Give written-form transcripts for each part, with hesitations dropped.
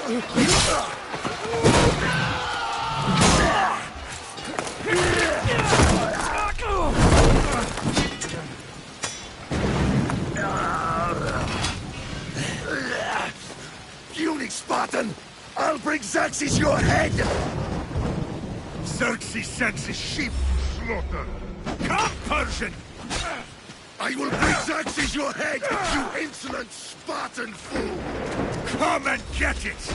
Puny Spartan! I'll bring Xerxes your head! Xerxes sends his sheep to slaughter. Come, Persian! I will bring Xerxes your head, you insolent Spartan fool! Come and get it!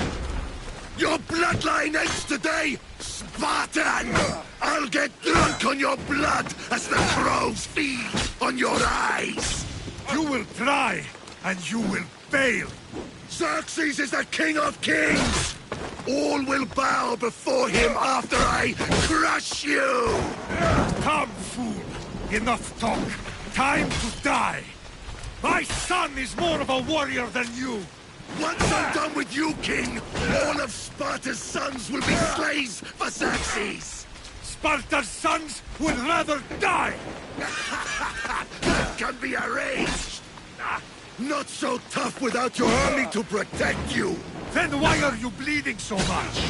Your bloodline ends today, Spartan! I'll get drunk on your blood as the crows feed on your eyes! You will try, and you will fail! Xerxes is the king of kings! All will bow before him after I crush you! Come, fool! Enough talk! Time to die! My son is more of a warrior than you! Once I'm done with you, king, all of Sparta's sons will be slaves for Xerxes! Sparta's sons would rather die! That can be arranged! Not so tough without your army to protect you! Then why are you bleeding so much?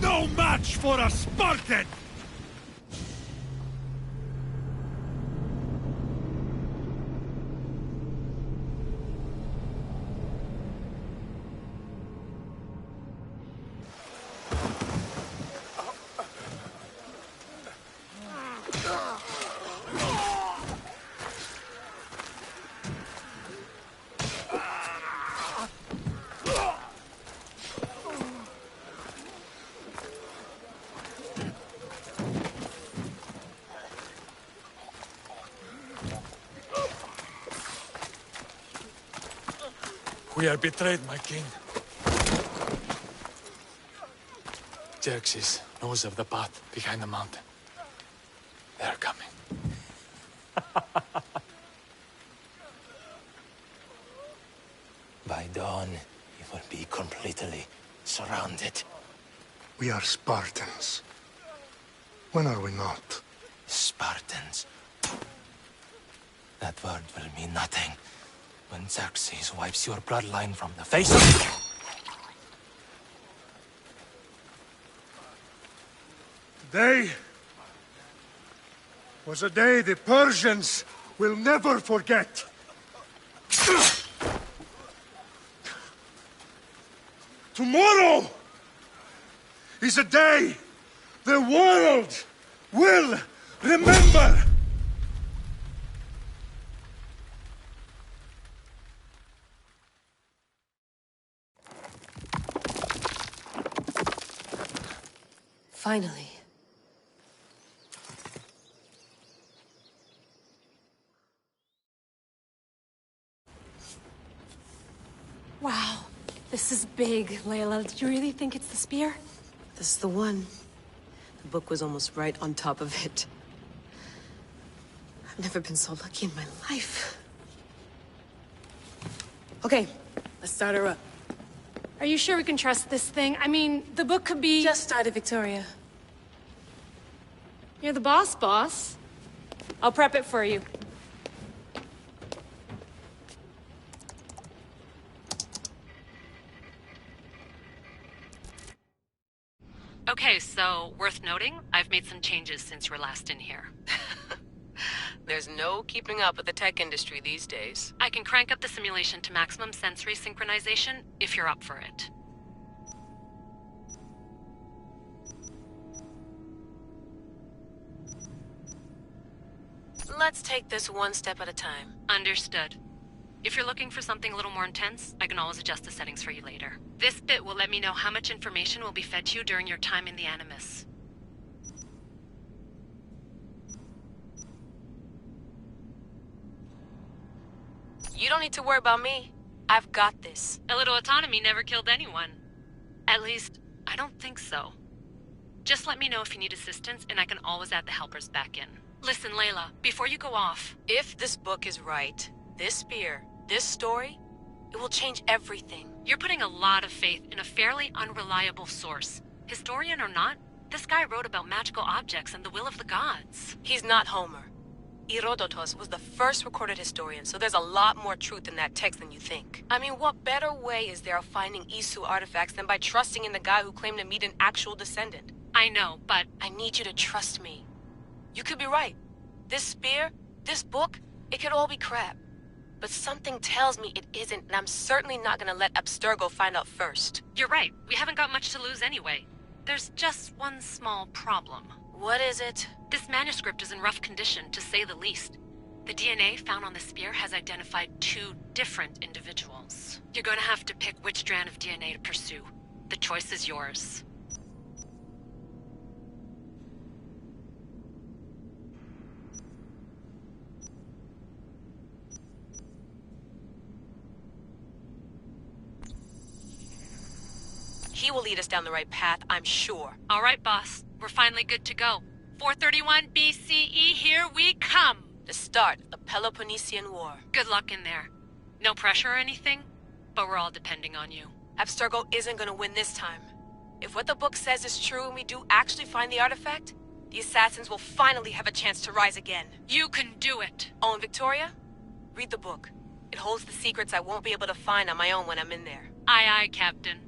No match for a Spartan! We are betrayed, my king. Xerxes knows of the path behind the mountain. They are coming. By dawn, you will be completely surrounded. We are Spartans. When are we not? Spartans. That word will mean nothing when Xerxes wipes your bloodline from the face of... Today was a day the Persians will never forget. Tomorrow is a day the world will remember. Finally. Wow, this is big, Layla. Did you really think it's the spear? This is the one. The book was almost right on top of it. I've never been so lucky in my life. Okay, let's start her up. Are you sure we can trust this thing? I mean, the book could be... Just started, Victoria. You're the boss. I'll prep it for you. Okay, so, worth noting, I've made some changes since you were last in here. There's no keeping up with the tech industry these days. I can crank up the simulation to maximum sensory synchronization, if you're up for it. Let's take this one step at a time. Understood. If you're looking for something a little more intense, I can always adjust the settings for you later. This bit will let me know how much information will be fed to you during your time in the Animus. You don't need to worry about me. I've got this. A little autonomy never killed anyone. At least, I don't think so. Just let me know if you need assistance, and I can always add the helpers back in. Listen, Layla, before you go off... If this book is right, this spear, this story, it will change everything. You're putting a lot of faith in a fairly unreliable source. Historian or not, this guy wrote about magical objects and the will of the gods. He's not Homer. Herodotus was the first recorded historian, so there's a lot more truth in that text than you think. I mean, what better way is there of finding Isu artifacts than by trusting in the guy who claimed to meet an actual descendant? I know, but... I need you to trust me. You could be right. This spear, this book, it could all be crap. But something tells me it isn't, and I'm certainly not gonna let Abstergo find out first. You're right. We haven't got much to lose anyway. There's just one small problem. What is it? This manuscript is in rough condition, to say the least. The DNA found on the spear has identified 2 different individuals. You're going to have to pick which strand of DNA to pursue. The choice is yours. He will lead us down the right path, I'm sure. All right, boss. We're finally good to go. 431 BCE, here we come! The start of the Peloponnesian War. Good luck in there. No pressure or anything, but we're all depending on you. Abstergo isn't gonna win this time. If what the book says is true and we do actually find the artifact, the assassins will finally have a chance to rise again. You can do it! Oh, and Victoria? Read the book. It holds the secrets I won't be able to find on my own when I'm in there. Aye, aye, Captain.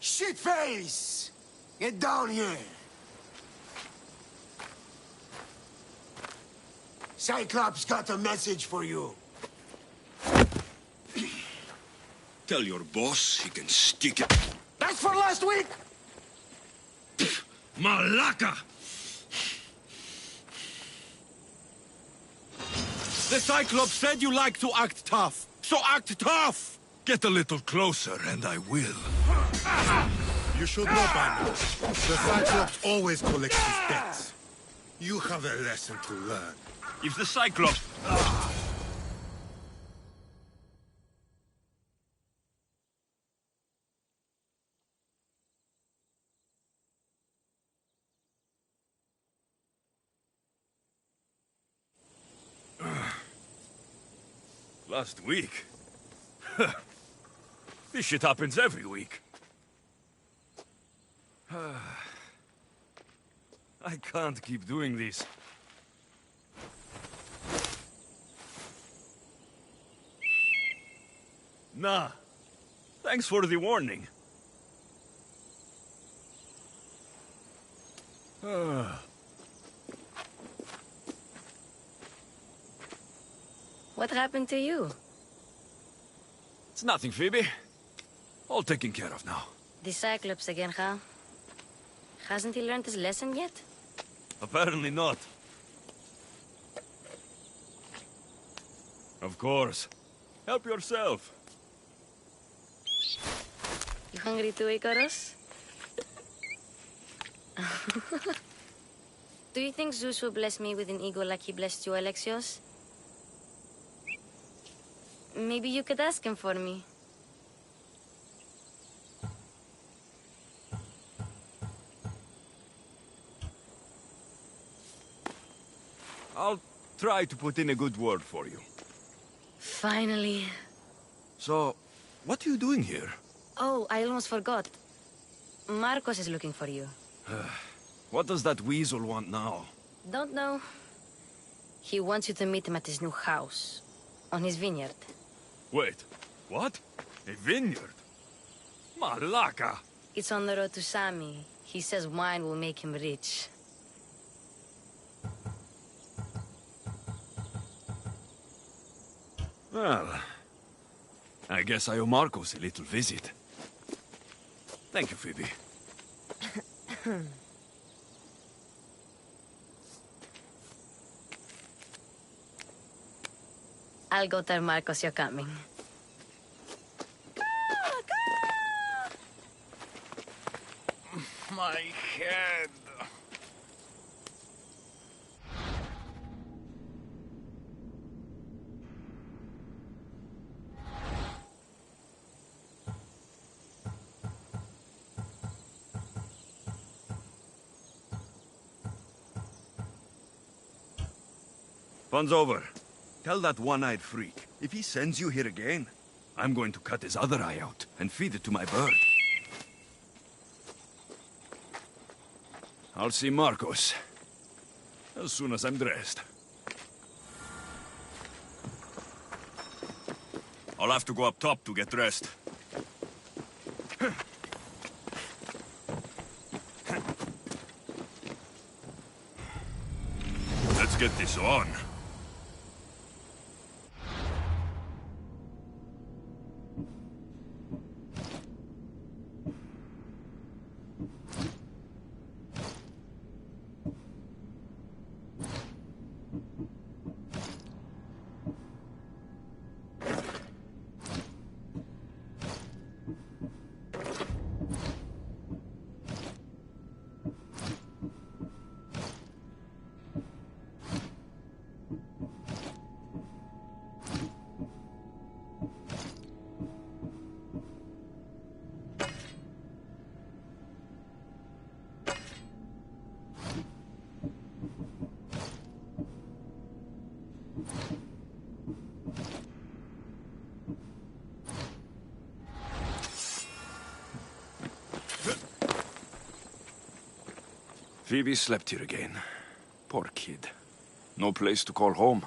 Shitface! Get down here! Cyclops got a message for you. Tell your boss he can stick it. That's for last week! Malaka! The Cyclops said you like to act tough, so act tough! Get a little closer and I will. You should know by now. The Cyclops always collects his debts. You have a lesson to learn. If the Cyclops... Last week? This shit happens every week. I can't keep doing this. Nah. Thanks for the warning. What happened to you? It's nothing, Phoebe. All taken care of now. The Cyclops again, huh? Hasn't he learned his lesson yet? Apparently not. Of course. Help yourself. You hungry too, Icarus? Do you think Zeus will bless me with an ego like he blessed you, Alexios? Maybe you could ask him for me. I'll try to put in a good word for you. Finally. So, what are you doing here? Oh, I almost forgot. Marcos is looking for you. What does that weasel want now? Don't know. He wants you to meet him at his new house. On his vineyard. Wait, what? A vineyard? Malaka! It's on the road to Sami. He says wine will make him rich. Well, I guess I owe Marcos a little visit. Thank you, Phoebe. I'll go tell Marcos you're coming. My head. Fun's over. Tell that one-eyed freak, if he sends you here again, I'm going to cut his other eye out and feed it to my bird. I'll see Marcos as soon as I'm dressed. I'll have to go up top to get dressed. Let's get this on. Phoebe slept here again. Poor kid. No place to call home.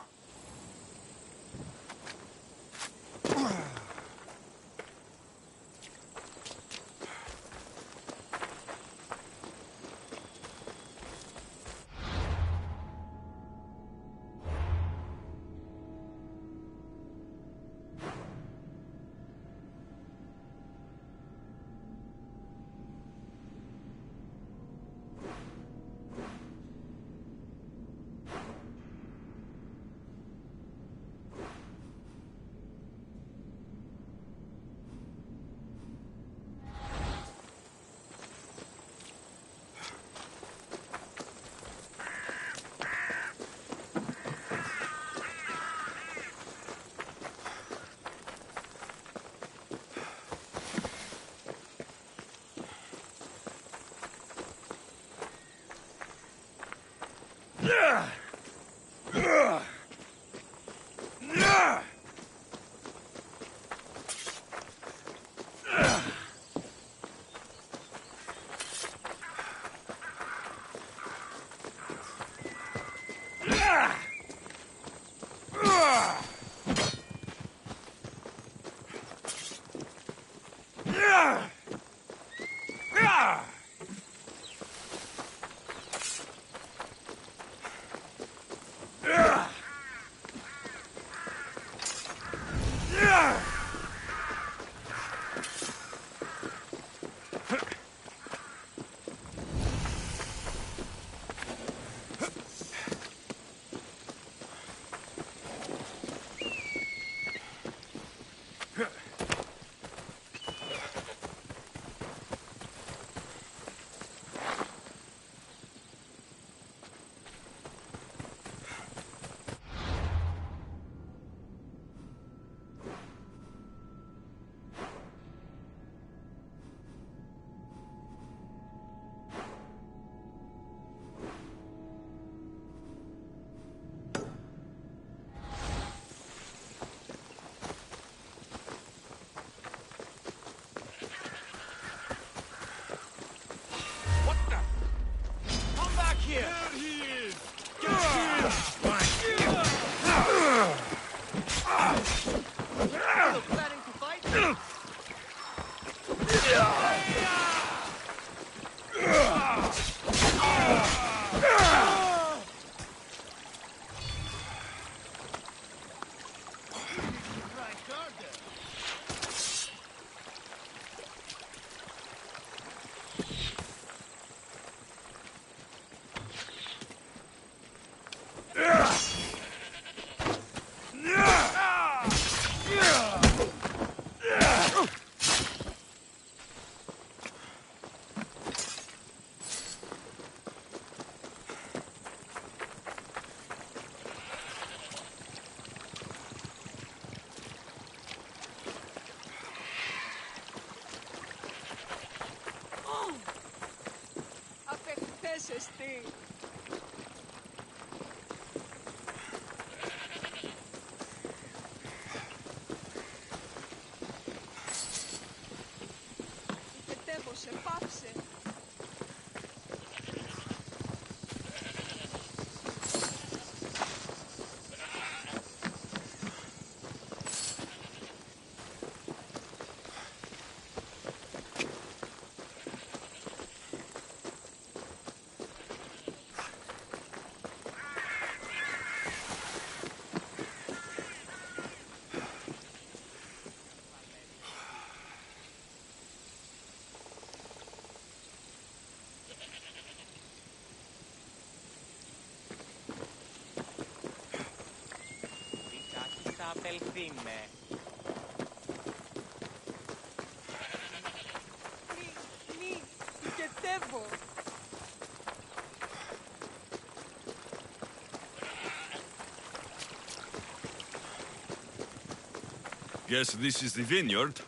Guess this is the vineyard.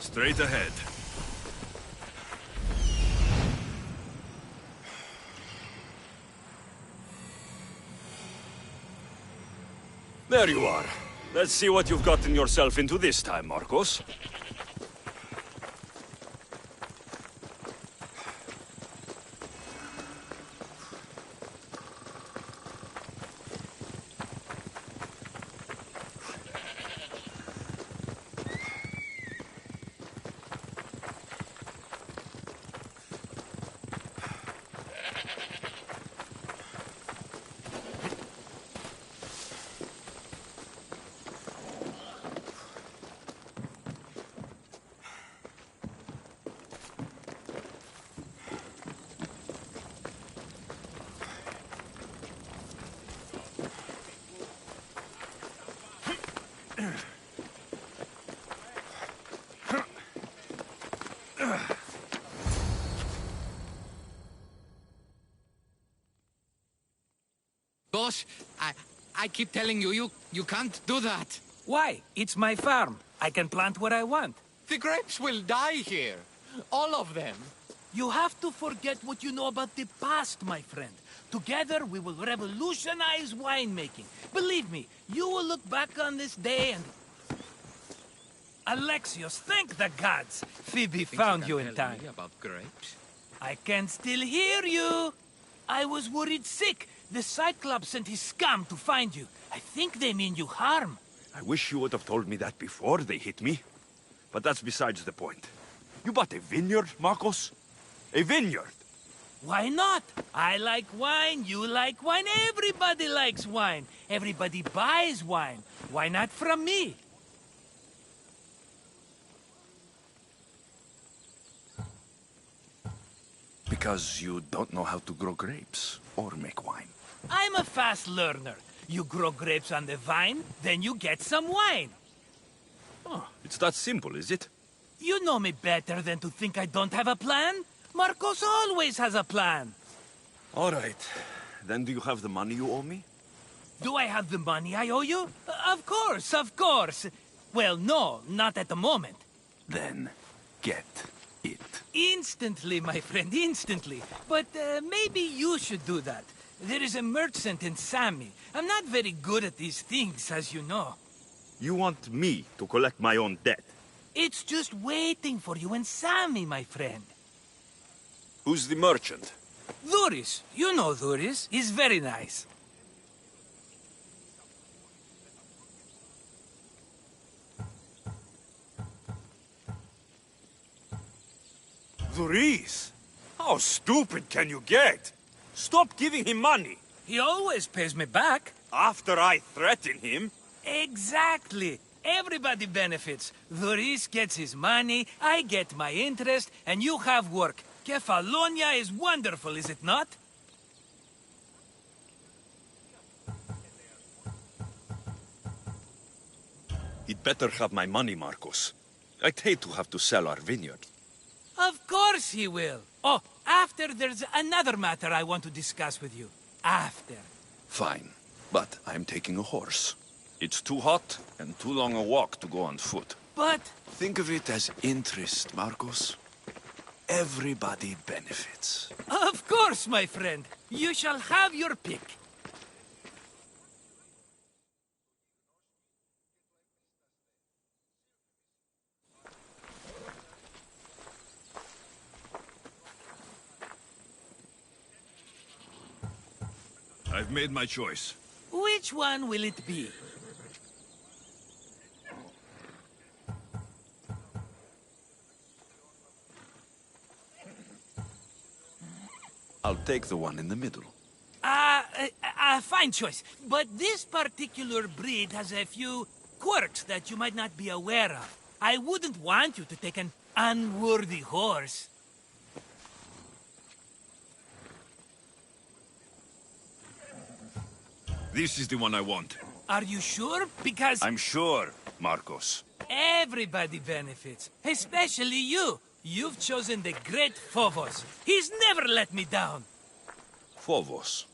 Straight ahead. There you are. Let's see what you've gotten yourself into this time, Marcos. Boss, I keep telling you, you can't do that. Why? It's my farm. I can plant what I want. The grapes will die here. All of them. You have to forget what you know about the past, my friend. Together, we will revolutionize winemaking. Believe me, you will look back on this day and... Alexios, thank the gods! Phoebe found you in time. About grapes? I can still hear you! I was worried sick. The Cyclops sent his scum to find you. I think they mean you harm. I wish you would have told me that before they hit me. But that's besides the point. You bought a vineyard, Marcos? A vineyard? Why not? I like wine, you like wine, everybody likes wine. Everybody buys wine. Why not from me? Because you don't know how to grow grapes or make wine. I'm a fast learner. You grow grapes on the vine, then you get some wine. Oh, it's that simple, is it? You know me better than to think I don't have a plan. Marcos always has a plan. All right. Then do you have the money you owe me? Do I have the money I owe you? Of course, of course. Well, no, not at the moment. Then get it. Instantly, my friend, instantly. But maybe you should do that. There is a merchant in Sami. I'm not very good at these things, as you know. You want me to collect my own debt? It's just waiting for you in Sami, my friend. Who's the merchant? Duris. You know Duris. He's very nice. Duris? How stupid can you get? Stop giving him money. He always pays me back. After I threaten him? Exactly. Everybody benefits. Duris gets his money, I get my interest, and you have work. Kefalonia is wonderful, is it not? He'd better have my money, Marcos. I'd hate to have to sell our vineyard. Of course he will. Oh, after there's another matter I want to discuss with you. After. Fine, but I'm taking a horse. It's too hot and too long a walk to go on foot. But... Think of it as interest, Marcos. Everybody benefits. Of course, my friend. You shall have your pick. I've made my choice. Which one will it be? I'll take the one in the middle. Fine choice. But this particular breed has a few quirks that you might not be aware of. I wouldn't want you to take an unworthy horse. This is the one I want. Are you sure? Because I'm sure, Marcos. everybody benefits, especially you. You've chosen the great Phobos. He's never let me down. Phobos.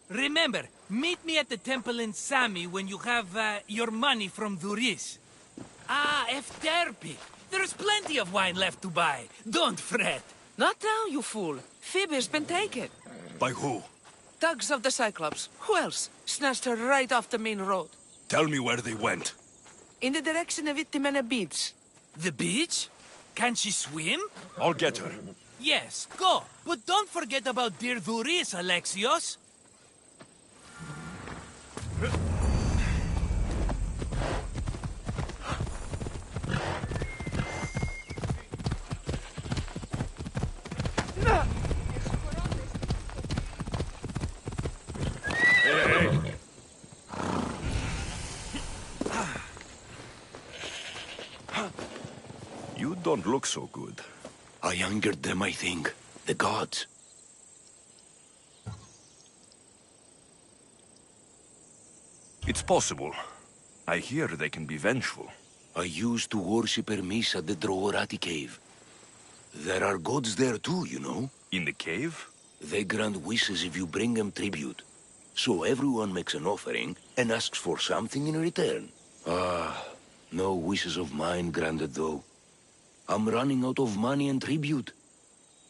Remember, meet me at the temple in Sami when you have your money from Duris. Efterpi. There's plenty of wine left to buy. Don't fret. Not now, you fool. Phoebe's been taken. By who? Thugs of the Cyclops. Who else? Snatched her right off the main road. Tell me where they went. In the direction of Itimena Beach. The beach? Can she swim? I'll get her. Yes, go. But don't forget about dear Duris, Alexios. You don't look so good. I angered them, I think. The gods. It's possible. I hear they can be vengeful. I used to worship Hermes at the Droorati cave. There are gods there too, you know. In the cave? They grant wishes if you bring them tribute. So everyone makes an offering and asks for something in return. No wishes of mine granted though. I'm running out of money and tribute.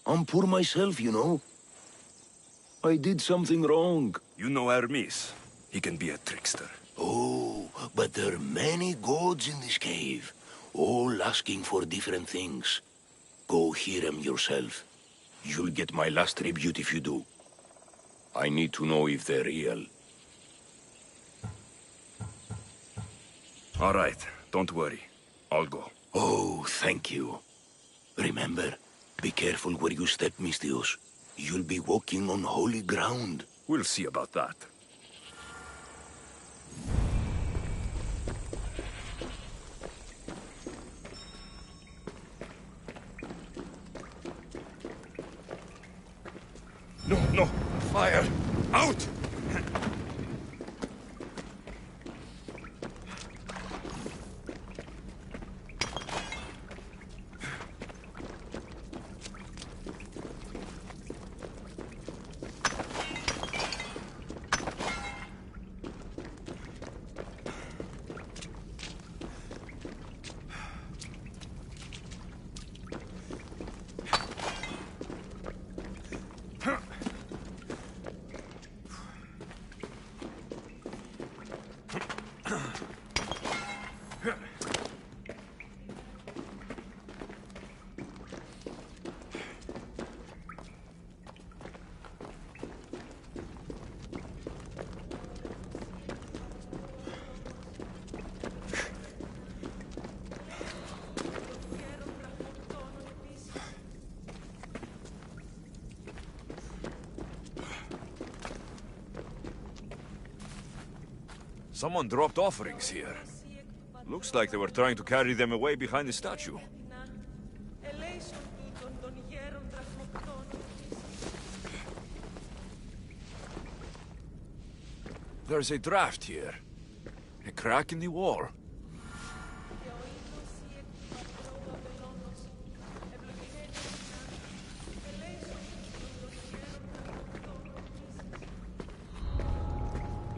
I'm poor myself, you know. I did something wrong. You know Hermes. He can be a trickster. Oh, but there are many gods in this cave, all asking for different things. Go hear them yourself. You'll get my last tribute if you do. I need to know if they're real. All right, don't worry. I'll go. Oh, thank you. Remember, be careful where you step, Mistios. You'll be walking on holy ground. We'll see about that. No, no! Fire! Out! Someone dropped offerings here. Looks like they were trying to carry them away behind the statue. There's a draft here. A crack in the wall.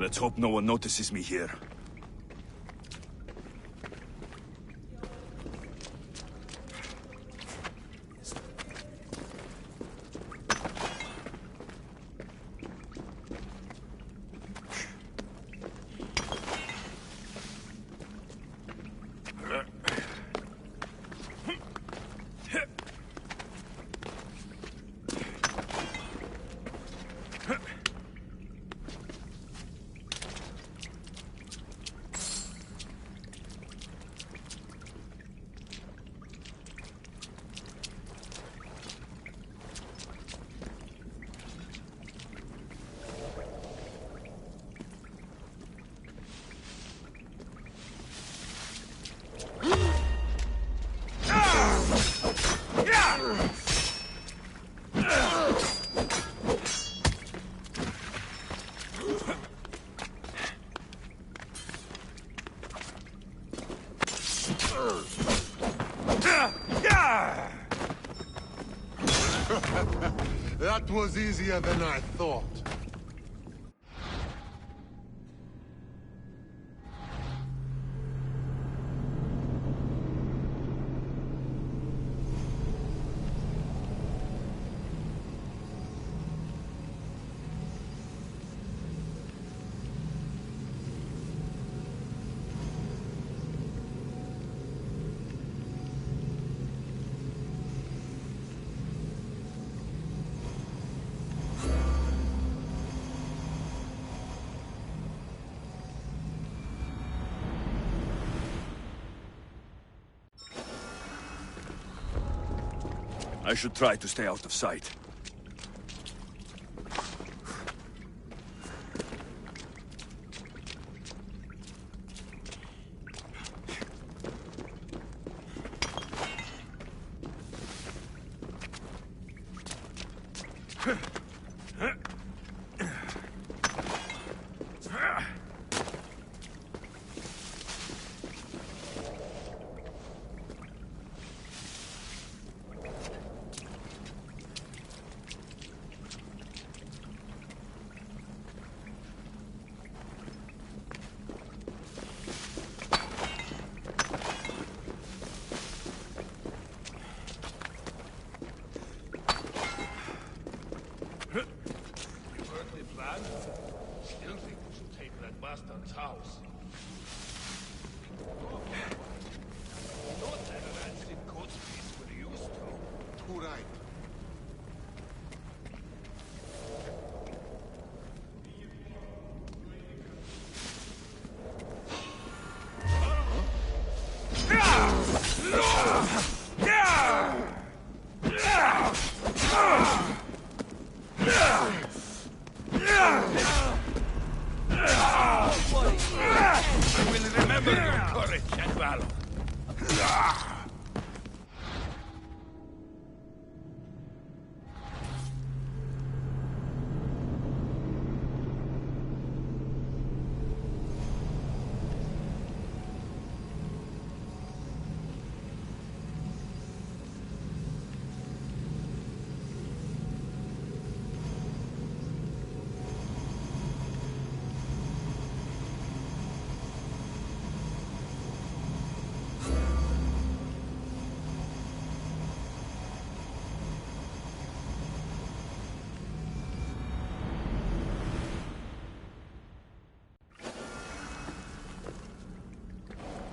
Let's hope no one notices me here. That was easier than I thought. I should try to stay out of sight. Still think we should take that bastard's house. Not that rats in coat space we're used to. Too right. I will remember your courage and valor.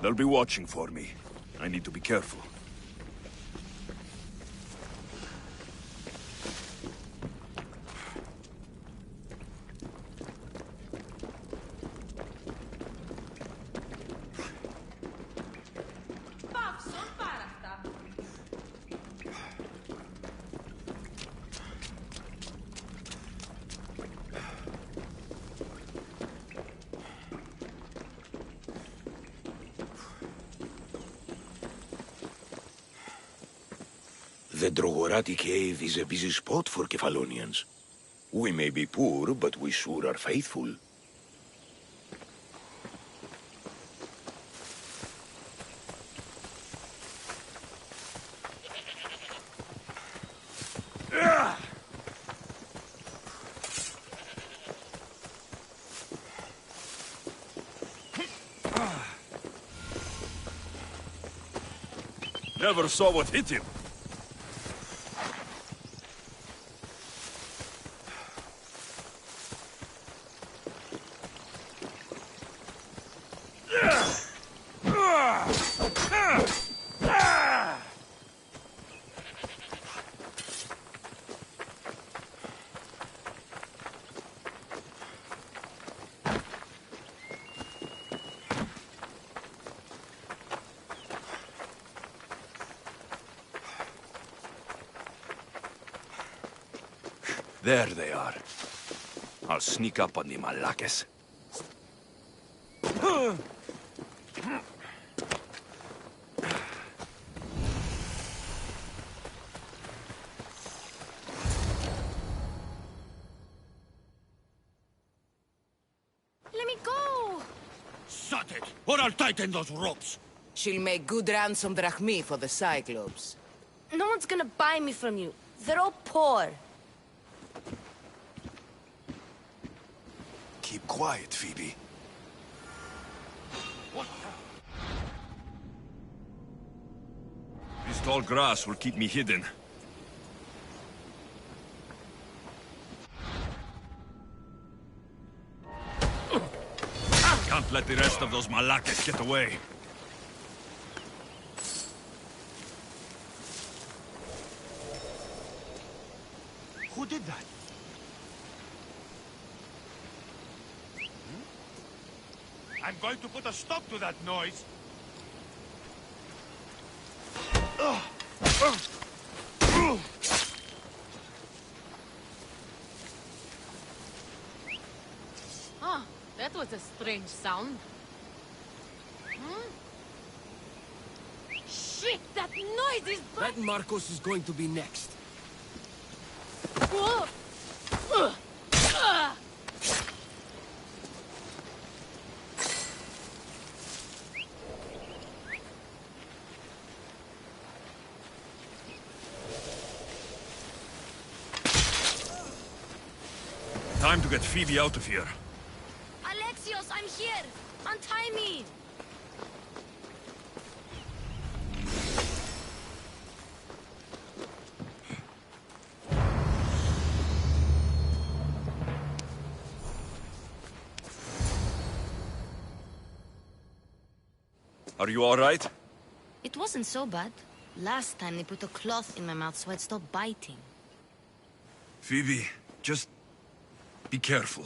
They'll be watching for me. I need to be careful. The Drogorati cave is a busy spot for Kefalonians. We may be poor, but we sure are faithful. Never saw what hit him. There they are. I'll sneak up on the Malakes. Let me go! Shut it, or I'll tighten those ropes. She'll make good ransom drachmi for the Cyclops. No one's gonna buy me from you. They're all poor. quiet, Phoebe. This tall grass will keep me hidden. Can't let the rest of those Malakas get away. Who did that? I'm going to put a stop to that noise. Huh, that was a strange sound. Shit, that noise is... That Marcos is going to be next. Whoa. Time to get Phoebe out of here. Alexios, I'm here! Untie me! Are you all right? It wasn't so bad. Last time they put a cloth in my mouth so I'd stop biting. Phoebe, just be careful.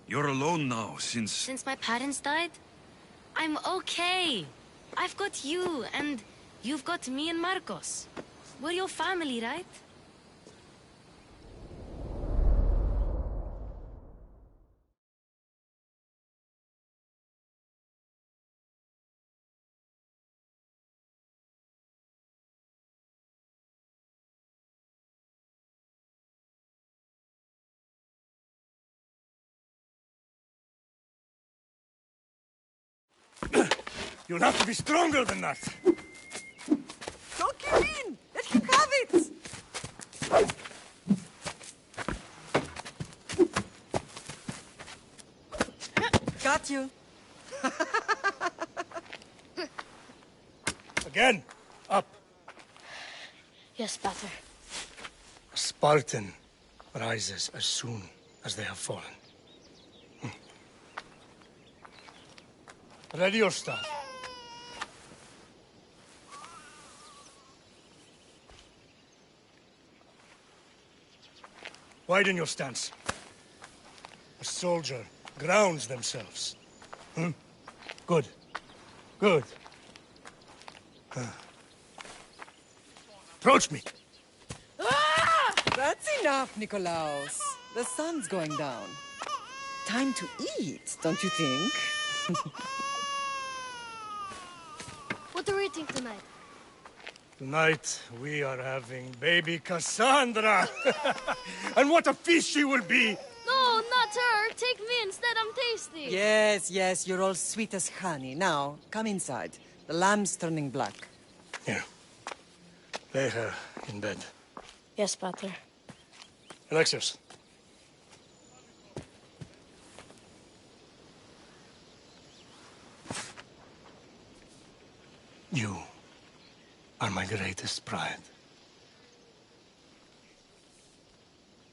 You're alone now since... Since my parents died? I'm okay. I've got you, and you've got me and Marcos. We're your family, right? You'll have to be stronger than that. Don't give in! Let him have it! Got you. Again, up. Yes, Pater. A Spartan rises as soon as they have fallen. Ready your staff. Widen your stance. A soldier grounds themselves. Good. Good. Approach me. That's enough, Nikolaos. The sun's going down. Time to eat, don't you think? What are we eating tonight? Tonight, we are having baby Cassandra. And what a feast she will be! No, not her. Take me instead. I'm tasty. Yes, yes, you're all sweet as honey. Now, come inside. The lamb's turning black. Here. Lay her in bed. Yes, Pater. Alexios. You are my greatest pride.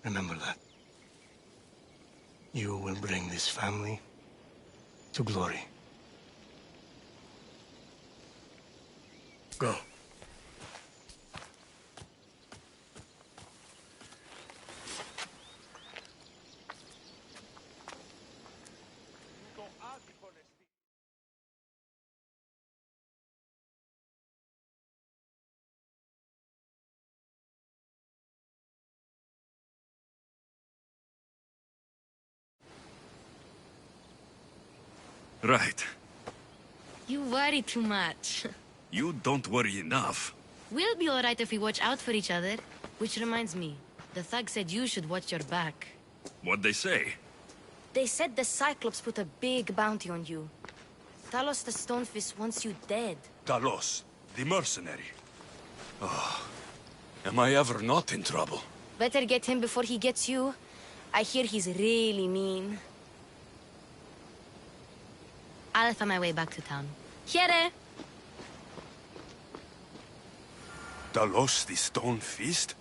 Remember that. You will bring this family to glory. Go. Right. You worry too much. You don't worry enough. We'll be alright if we watch out for each other. Which reminds me, the thug said you should watch your back. What'd they say? They said the Cyclops put a big bounty on you. Talos the Stonefist wants you dead. Talos, the mercenary. Oh, am I ever not in trouble? Better get him before he gets you. I hear he's really mean. I'll find my way back to town. Here! Dalos, the stone feast?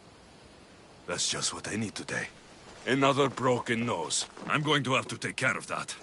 That's just what I need today. Another broken nose. I'm going to have to take care of that.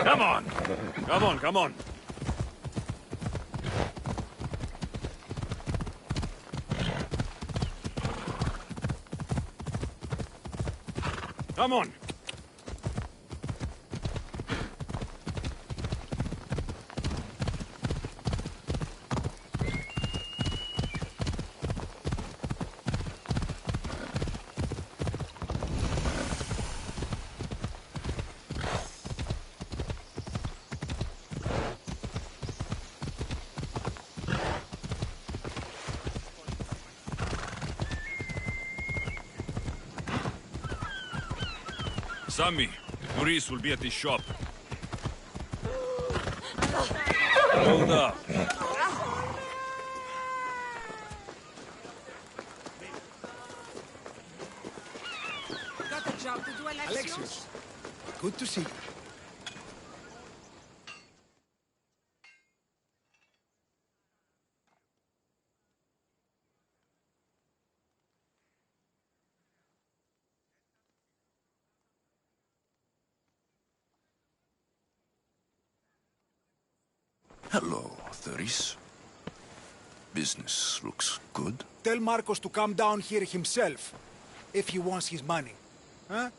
Come on! Come on, come on! Come on! Sammy, Maurice will be at his shop. Hold up. Got a job to do, Alexios? Good to see you. Hello, Theris. Business looks good. Tell Marcos to come down here himself, if he wants his money. Huh?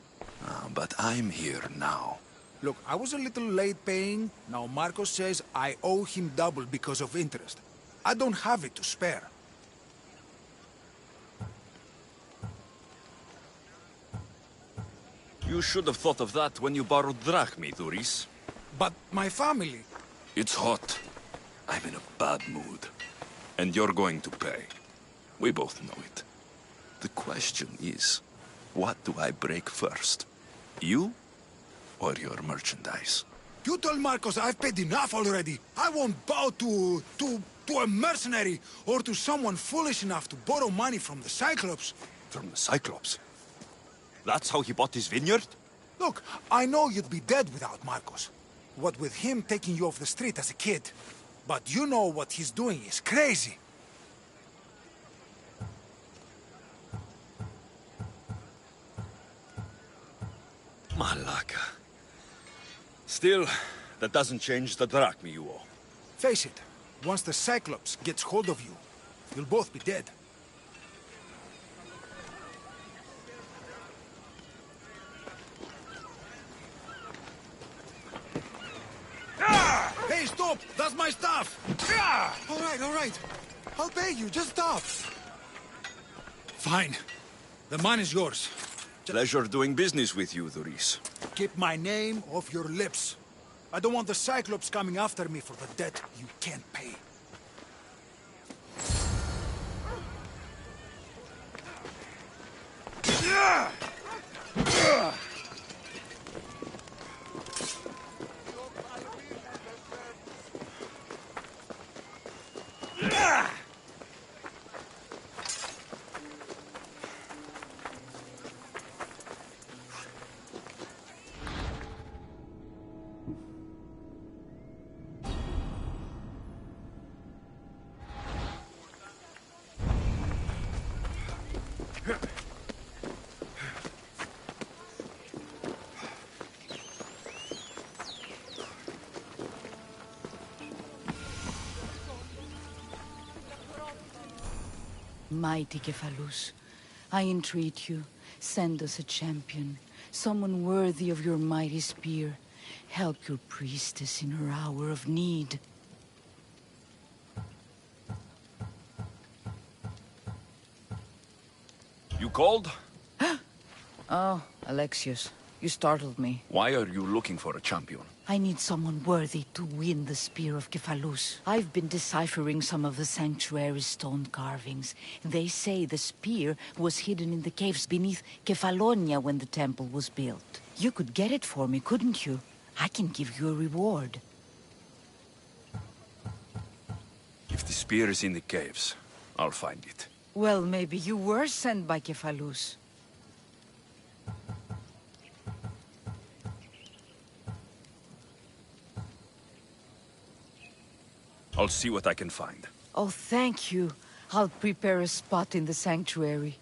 But I'm here now. Look, I was a little late paying. Now Marcos says I owe him double because of interest. I don't have it to spare. You should have thought of that when you borrowed drachmi, Thuris. But my family... It's hot. I'm in a bad mood. And you're going to pay. We both know it. The question is, what do I break first? You or your merchandise? You told Marcos I've paid enough already. I won't bow to a mercenary or to someone foolish enough to borrow money from the Cyclops. From the Cyclops? That's how he bought his vineyard? Look, I know you'd be dead without Marcos. What with him taking you off the street as a kid. But you know what he's doing is crazy. Malaka. Still, that doesn't change the drachmi you owe. Face it, once the Cyclops gets hold of you, you'll both be dead. Hey, stop! That's my stuff! All right. I'll pay you, just stop. Fine. The man is yours. Pleasure doing business with you, Thuris. Keep my name off your lips. I don't want the Cyclops coming after me for the debt you can't pay. Mighty Cephalus, I entreat you, send us a champion, someone worthy of your mighty spear. Help your priestess in her hour of need. You called? Oh, Alexios. You startled me. Why are you looking for a champion? I need someone worthy to win the Spear of Kefalus. I've been deciphering some of the Sanctuary's stone carvings. They say the spear was hidden in the caves beneath Kefalonia when the temple was built. You could get it for me, couldn't you? I can give you a reward. If the spear is in the caves, I'll find it. Well, maybe you were sent by Kefalus. I'll see what I can find. Oh, thank you. I'll prepare a spot in the sanctuary.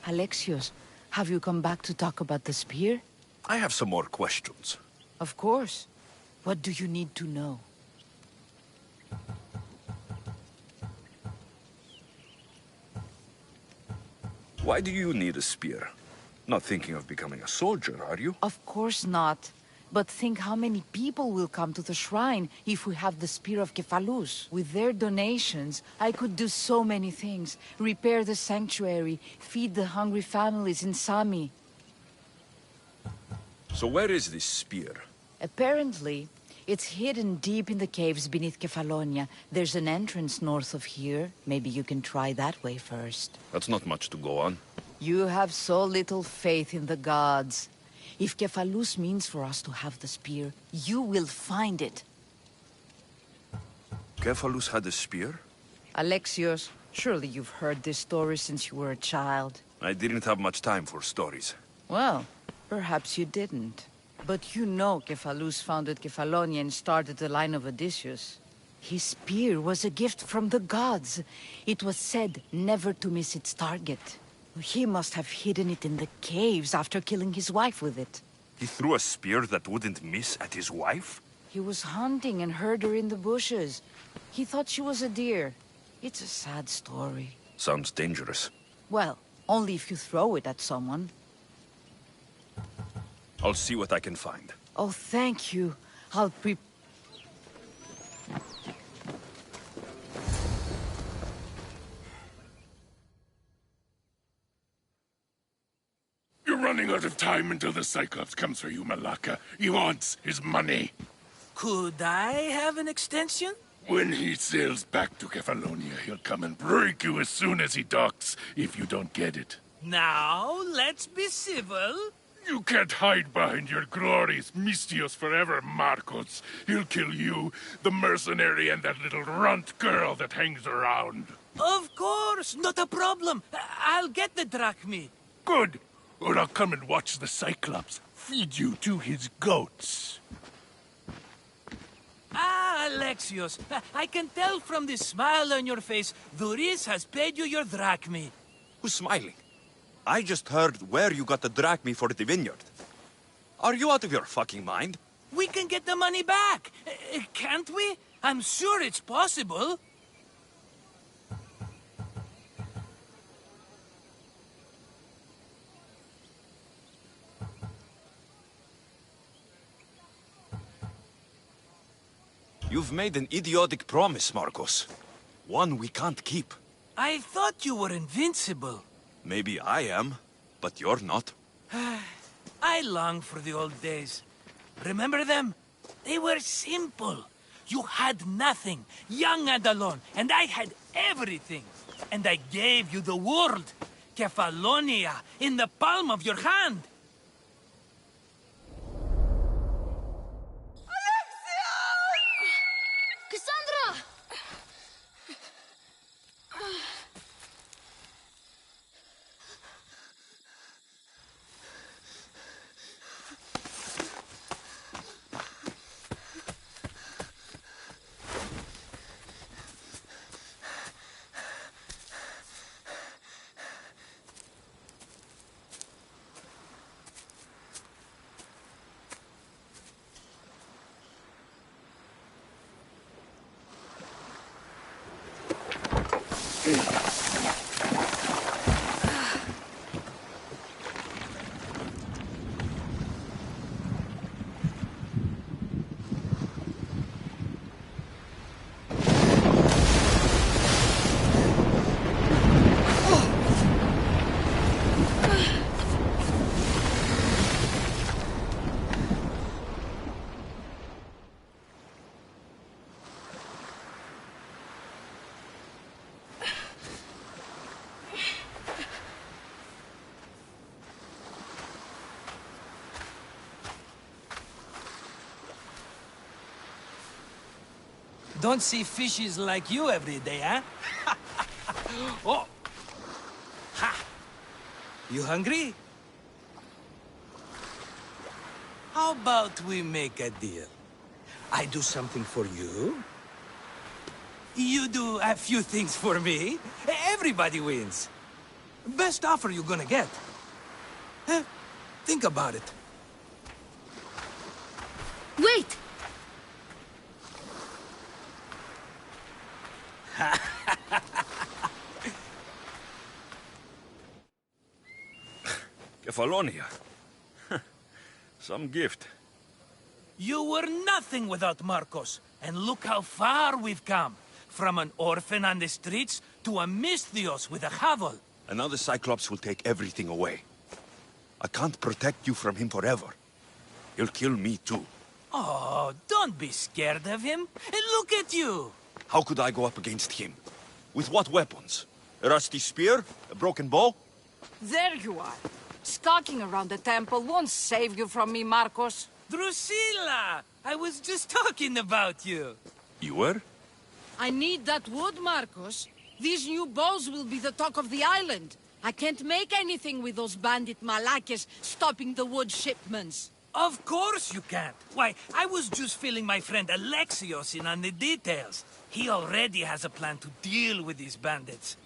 Alexios, have you come back to talk about the spear? I have some more questions. Of course. What do you need to know? Why do you need a spear? Not thinking of becoming a soldier, are you? Of course not. But think how many people will come to the shrine if we have the Spear of Kefalus. With their donations, I could do so many things. Repair the sanctuary, feed the hungry families in Sami. So where is this spear? Apparently, it's hidden deep in the caves beneath Kefalonia. There's an entrance north of here. Maybe you can try that way first. That's not much to go on. You have so little faith in the gods. If Kefalus means for us to have the spear, you will find it. Kefalus had a spear? Alexios, surely you've heard this story since you were a child. I didn't have much time for stories. Well, perhaps you didn't. But you know Kefalus founded Kefalonia and started the line of Odysseus. His spear was a gift from the gods. It was said never to miss its target. He must have hidden it in the caves after killing his wife with it. He threw a spear that wouldn't miss at his wife? He was hunting and heard her in the bushes. He thought she was a deer. It's a sad story. Sounds dangerous. Well, only if you throw it at someone. I'll see what I can find. Oh, thank you. I'll You're running out of time until the Cyclops comes for you, Malaka. He wants his money. Could I have an extension? When he sails back to Kefalonia, he'll come and break you as soon as he docks, if you don't get it. Now, let's be civil. You can't hide behind your glorious Mistios forever, Marcos. He'll kill you, the mercenary, and that little runt girl that hangs around. Of course, not a problem. I'll get the drachmi. Good. Or I'll come and watch the Cyclops feed you to his goats. Ah, Alexios, I can tell from the smile on your face, Duris has paid you your drachmi. Who's smiling? I just heard where you got the drachmi for the vineyard. Are you out of your fucking mind? We can get the money back, can't we? I'm sure it's possible. You've made an idiotic promise, Marcos. One we can't keep. I thought you were invincible. Maybe I am, but you're not. I long for the old days. Remember them? They were simple. You had nothing, young and alone, and I had everything. And I gave you the world, Kefalonia, in the palm of your hand. Cassandra! Don't see fishes like you every day, huh? Oh! Ha! You hungry? How about we make a deal? I do something for you. You do a few things for me. Everybody wins. Best offer you're gonna get. Think about it. Wait! Kefalonia. Some gift. You were nothing without Marcos, and look how far we've come. From an orphan on the streets to a Misthios with a hovel. And now the Cyclops will take everything away. I can't protect you from him forever. He'll kill me too. Oh, don't be scared of him. And look at you. How could I go up against him? With what weapons? A rusty spear? A broken bow? There you are. Skulking around the temple won't save you from me, Marcos. Drusilla! I was just talking about you. You were? I need that wood, Marcos. These new bows will be the talk of the island. I can't make anything with those bandit malakes stopping the wood shipments. Of course you can't. Why, I was just filling my friend Alexios in on the details. He already has a plan to deal with these bandits.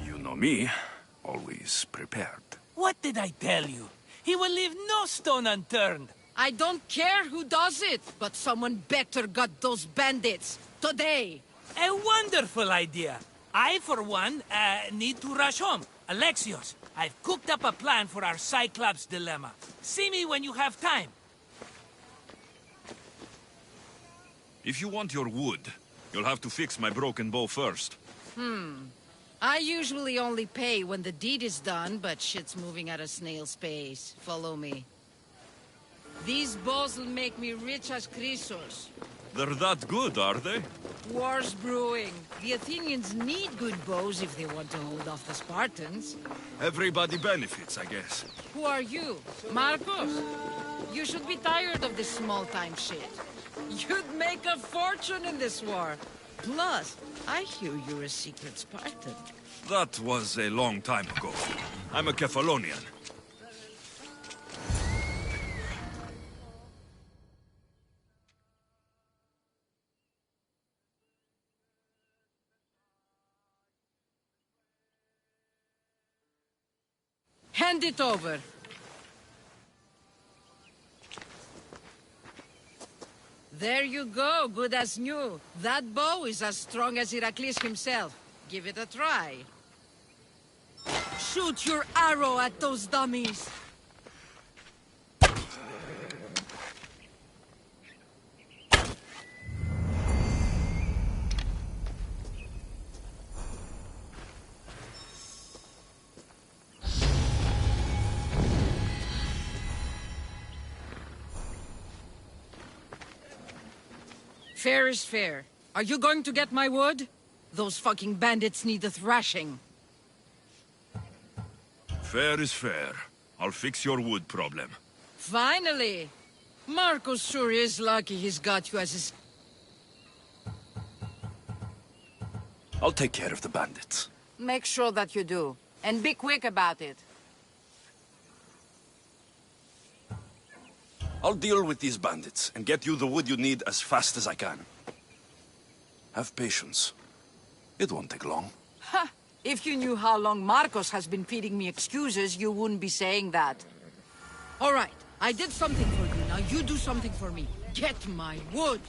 You know me. Always prepared. What did I tell you? He will leave no stone unturned. I don't care who does it, but someone better got those bandits. Today. A wonderful idea. I, for one, need to rush home. Alexios, I've cooked up a plan for our Cyclops dilemma. See me when you have time. If you want your wood, you'll have to fix my broken bow first. I usually only pay when the deed is done, but shit's moving at a snail's pace. Follow me. These bows will make me rich as Chrysos. They're that good, are they? War's brewing. The Athenians need good bows if they want to hold off the Spartans. Everybody benefits, I guess. Who are you? Marcos? You should be tired of this small-time shit. You'd make a fortune in this war. Plus, I hear you're a secret Spartan. That was a long time ago. I'm a Kephalonian. Hand it over. There you go, good as new. That bow is as strong as Heracles himself. Give it a try. Shoot your arrow at those dummies. Fair is fair. Are you going to get my wood? Those fucking bandits need a thrashing. Fair is fair. I'll fix your wood problem. Finally! Marcos sure is lucky he's got you as his... I'll take care of the bandits. Make sure that you do. And be quick about it. I'll deal with these bandits and get you the wood you need as fast as I can. Have patience. It won't take long. Ha! If you knew how long Marcos has been feeding me excuses, you wouldn't be saying that. All right, I did something for you. Now you do something for me. Get my wood.